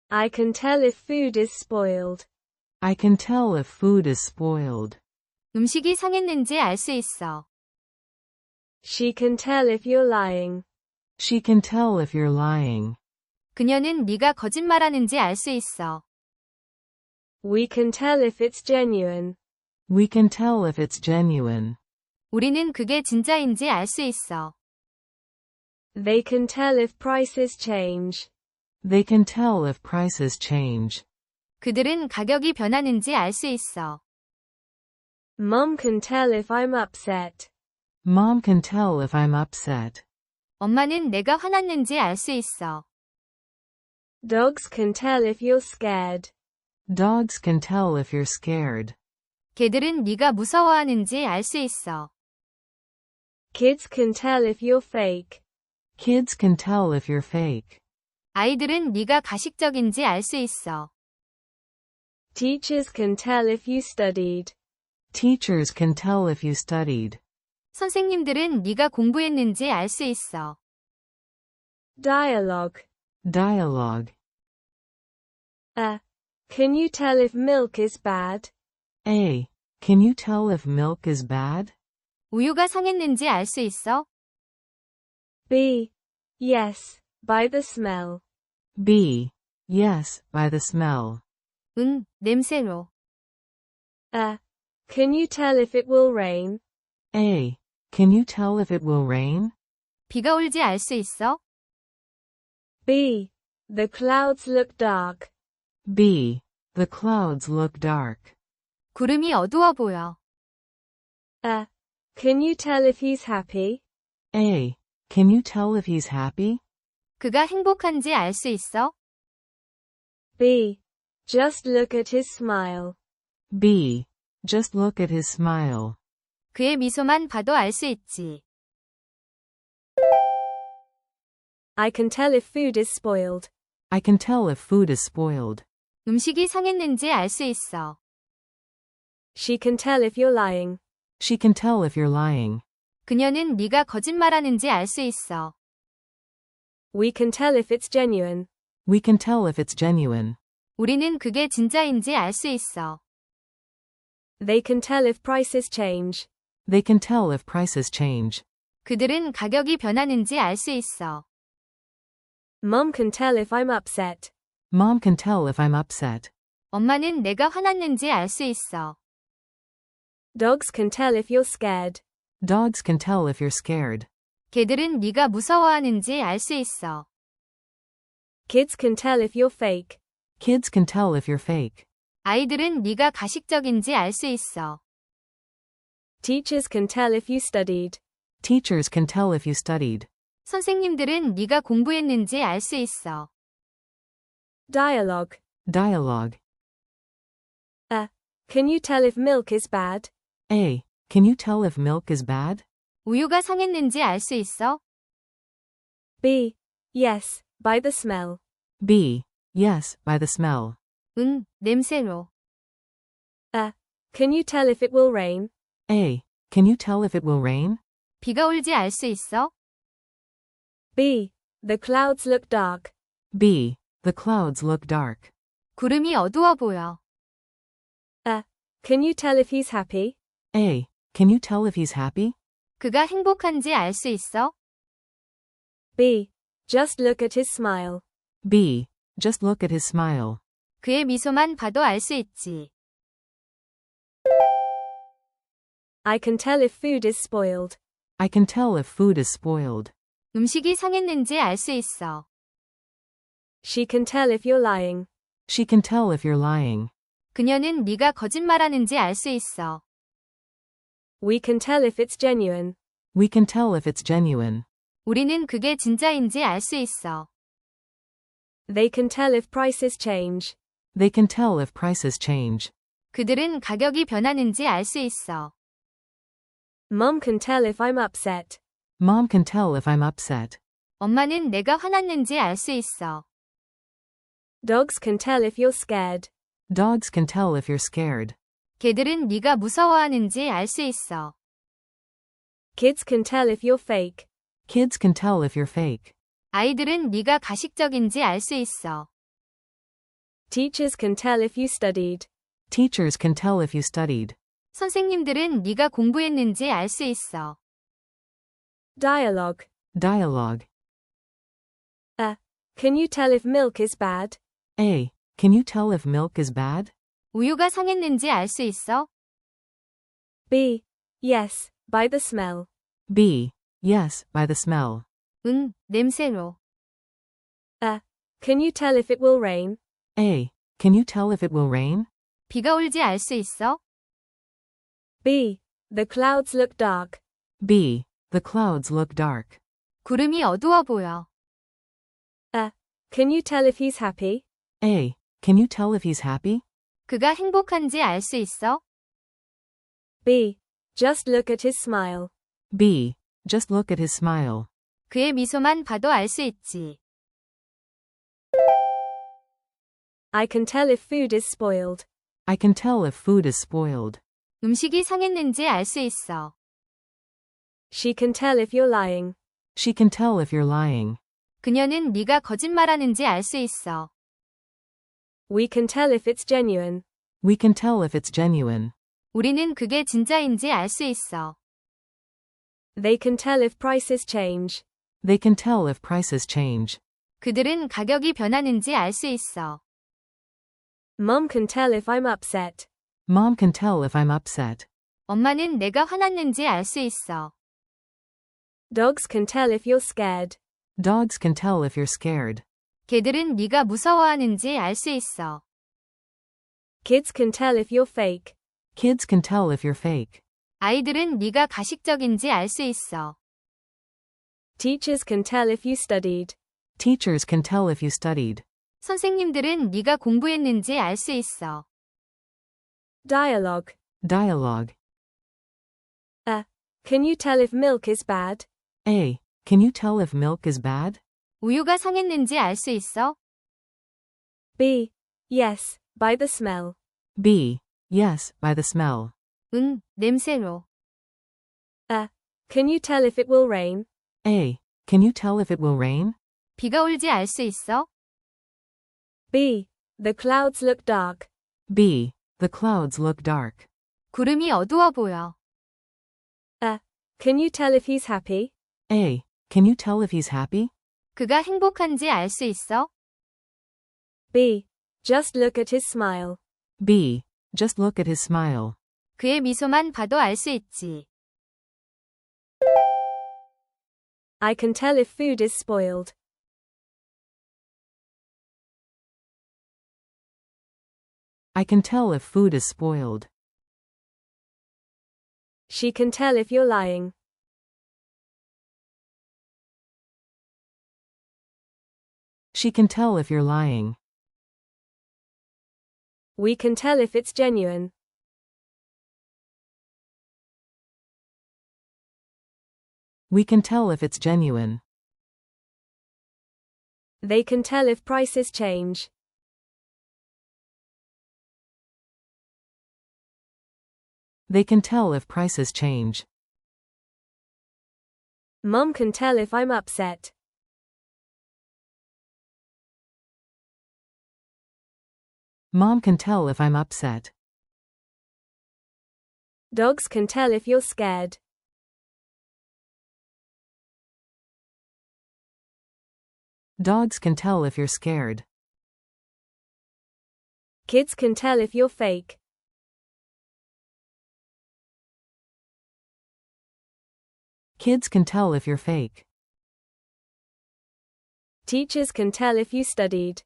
I can tell if food is spoiled. I can tell if food is spoiled. 음식이 상했는지 알 수 있어. She can tell if you're lying. She can tell if you're lying. 그녀는 네가 거짓말하는지 알 수 있어. We can tell if it's genuine. We can tell if it's genuine. 우리는 그게 진짜인지 알 수 있어. They can tell if prices change. They can tell if prices change. 그들은 가격이 변하는지 알 수 있어. Mom can tell if I'm upset. Mom can tell if I'm upset. 엄마는 내가 화났는지 알 수 있어. Dogs can tell if you're scared. Dogs can tell if you're scared. 개들은 네가 무서워하는지 알 수 있어. Kids can tell if you're fake. Kids can tell if you're fake. 아이들은 네가 가식적인지 알 수 있어. Teachers can tell if you studied. Teachers can tell if you studied. 선생님들은 네가 공부했는지 알 수 있어. Dialogue. Dialogue. Can you tell if milk is bad? A. Can you tell if milk is bad? 우유가 상했는지 알 수 있어? B. Yes, by the smell. B. Yes, by the smell. 응, 냄새로. Can you tell if it will rain? A. Can you tell if it will rain? 비가 올지 알 수 있어? B. The clouds look dark. B. The clouds look dark. 구름이 어두워 보여. Can you tell if he's happy? A. Can you tell if he's happy? 그가 행복한지 알 수 있어? B. Just look at his smile. B. Just look at his smile. 그의 미소만 봐도 알 수 있지. I can tell if food is spoiled. I can tell if food is spoiled. 음식이 상했는지 알 수 있어. She can tell if you're lying. She can tell if you're lying. 그녀는 네가 거짓말하는지 알 수 있어. We can tell if it's genuine. We can tell if it's genuine. 우리는 그게 진짜인지 알 수 있어. They can tell if prices change. They can tell if prices change. 그들은 가격이 변하는지 알 수 있어. Mom can tell if I'm upset. Mom can tell if I'm upset. 엄마는 내가 화났는지 알 수 있어. Dogs can tell if you're scared. Dogs can tell if you're scared. 개들은 네가 무서워하는지 알 수 있어. Kids can tell if you're fake. Kids can tell if you're fake. 아이들은 네가 가식적인지 알 수 있어. Teachers can tell if you studied. Teachers can tell if you studied. 선생님들은 네가 공부했는지 알 수 있어. Dialogue. Dialogue. Can you tell if milk is bad? A. Can you tell if milk is bad? 우유가 상했는지 알 수 있어? B. Yes, by the smell. B. Yes, by the smell. 응, 냄새로. Can you tell if it will rain? A. Can you tell if it will rain? 비가 올지 알 수 있어? B. The clouds look dark. B. The clouds look dark. 구름이 어두워 보여. Can you tell if he's happy? A. Can you tell if he's happy? 그가 행복한지 알 수 있어? B. Just look at his smile. B. Just look at his smile. 그의 미소만 봐도 알 수 있지. I can tell if food is spoiled. I can tell if food is spoiled. 음식이 상했는지 알 수 있어. She can tell if you're lying. She can tell if you're lying. 그녀는 네가 거짓말하는지 알 수 있어. We can tell if it's genuine. We can tell if it's genuine. 우리는 그게 진짜인지 알 수 있어. They can tell if prices change. They can tell if prices change. 그들은 가격이 변하는지 알 수 있어. Mom can tell if I'm upset. Mom can tell if I'm upset. 엄마는 내가 화났는지 알 수 있어. Dogs can tell if you're scared. Dogs can tell if you're scared. 개들은 네가 무서워하는지 알 수 있어. Kids can tell if you're fake. Kids can tell if you're fake. 아이들은 네가 가식적인지 알 수 있어. Teachers can tell if you studied. Teachers can tell if you studied. 선생님들은 네가 공부했는지 알 수 있어. Dialogue. Dialogue. Can you tell if milk is bad? A. Can you tell if milk is bad? 우유가 상했는지 알 수 있어? B. Yes, by the smell. B. Yes, by the smell. 응, 냄새로. Can you tell if it will rain? A. Can you tell if it will rain? 비가 올지 알 수 있어? B. The clouds look dark. B. The clouds look dark. 구름이 어두워 보여. Can you tell if he's happy? A. Can you tell if he's happy? 그가 행복한지 알 수 있어? B. Just look at his smile. B. Just look at his smile. 그의 미소만 봐도 알 수 있지. I can tell if food is spoiled. I can tell if food is spoiled. 음식이 상했는지 알 수 있어. She can tell if you're lying. She can tell if you're lying. 그녀는 네가 거짓말하는지 알 수 있어. We can tell if it's genuine. We can tell if it's genuine. 우리는 그게 진짜인지 알 수 있어. They can tell if prices change. They can tell if prices change. 그들은 가격이 변하는지 알 수 있어. Mom can tell if I'm upset. Mom can tell if I'm upset. 엄마는 내가 화났는지 알 수 있어. Dogs can tell if you're scared. Dogs can tell if you're scared. 개들은 네가 무서워하는지 알 수 있어. Kids can tell if you're fake. Kids can tell if you're fake. 아이들은 네가 가식적인지 알 수 있어. Teachers can tell if you studied. Teachers can tell if you studied. 선생님들은 네가 공부했는지 알 수 있어. Dialogue. Dialogue. Can you tell if milk is bad? A. Can you tell if milk is bad? 우유가 상했는지 알 수 있어? B. Yes, by the smell. B. Yes, by the smell. 응, 냄새로. Can you tell if it will rain? A. Can you tell if it will rain? 비가 올지 알 수 있어? B. The clouds look dark. B. The clouds look dark. 구름이 어두워 보여. Can you tell if he's happy? A. Can you tell if he's happy? 그가 행복한지 알 수 있어? B. Just look at his smile. B. Just look at his smile. 그의 미소만 봐도 알 수 있지. I can tell if food is spoiled. I can tell if food is spoiled. She can tell if you're lying. She can tell if you're lying. We can tell if it's genuine. We can tell if it's genuine. They can tell if prices change. They can tell if prices change. Mom can tell if I'm upset. Mom can tell if I'm upset. Dogs can tell if you're scared. Dogs can tell if you're scared. Kids can tell if you're fake. Kids can tell if you're fake. Teachers can tell if you studied.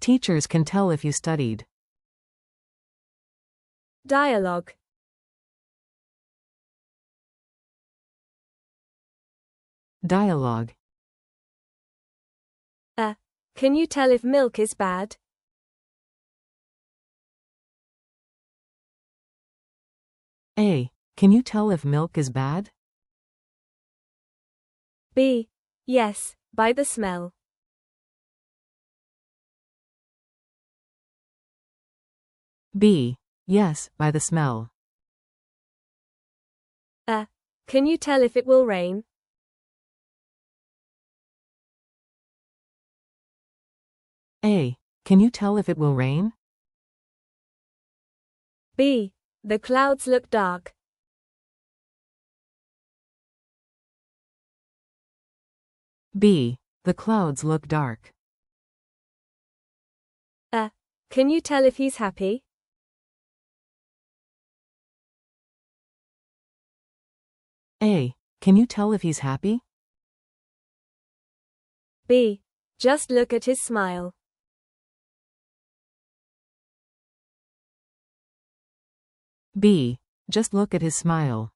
Teachers can tell if you studied. Dialogue. Dialogue. Can you tell if milk is bad? A. Can you tell if milk is bad? B. Yes, by the smell. B. Yes, by the smell. Can you tell if it will rain? A. Can you tell if it will rain? B. The clouds look dark. B. The clouds look dark. A. Can you tell if he's happy? A. Can you tell if he's happy? B. Just look at his smile. B. Just look at his smile.